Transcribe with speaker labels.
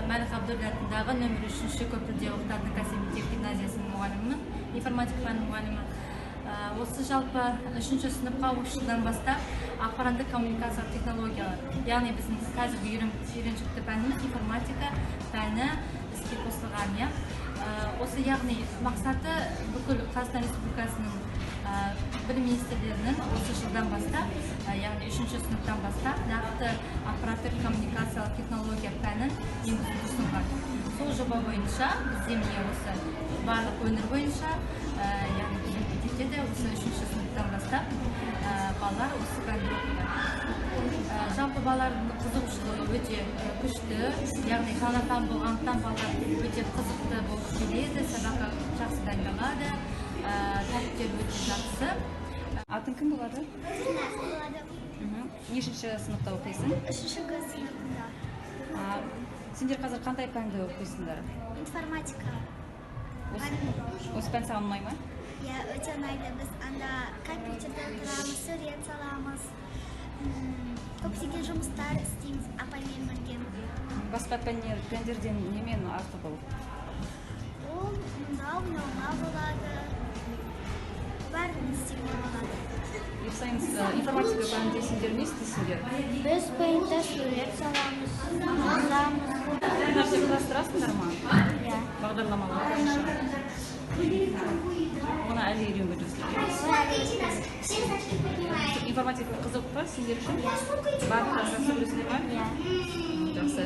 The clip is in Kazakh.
Speaker 1: Мәлік Абдулла атындағы нөмір 3-ші көпірде оқытатын кәсіби мектеп гимназиясының мұғалімімін, информатика пәнінің мұғалімі. Осы жалпы 3-ші сыныпқа оқушыдан бастап ақпараттық коммуникациялық технологиялар, яғни біздің қазіргі үйреншікті пәніміз информатика пәні іске қосылған. Осы яғни мақсаты бүкіл Қазақстан Республикасының білім министрлерінің осы жылдан бастап, яғни 3-ші сыныптан бастап нақты ақпараттық коммуникациялық технология пәнін енгізуді ұсынған. Сол жоба бойынша бізде міне осы барлық өңір бойынша, яғни біздің мектепте де осы 3-ші сыныптан бастап балалар осы пәнді оқиды. Жалпы балалардың қызығушылығы өте күшті, яғни жаңадан болғандықтан балалар өте қызықты болып келеді, сабаққа жақсы дайындалады, тәртіптері өте жақсы.
Speaker 2: Атын кім болады?
Speaker 3: Болады.
Speaker 2: Нешінші сыныпта оқисың?
Speaker 3: 3-ші сыныпта.
Speaker 2: Сендер қазір қандай пәнді оқисыңдар?
Speaker 3: Информатика.
Speaker 2: Осы пән саған ұнай ма?
Speaker 3: Иә, өте ұнайды. Біз анда компьютерде отырамыз, сурет саламыз, көптеген жұмыстар істейміз апаймен бірге.
Speaker 2: Басқа пәндерден немен артық ол?
Speaker 3: Ол ойнауға болады, бәрін істеуге болады.
Speaker 2: Информатика пәнінде сендер не істейсіңдер?
Speaker 3: Біз пейнтте сурет саламыз, жазамыз.
Speaker 2: Нәрсе құрастырасыңдар ма?
Speaker 3: Иә.
Speaker 2: Бағдарламалар бойынша. Оны әлі үйренуге жүрсіңдер. Информатика қызық па сендер үшін? Барлық жақсы көресіңдер ме?
Speaker 3: Иә.
Speaker 2: Жақсы.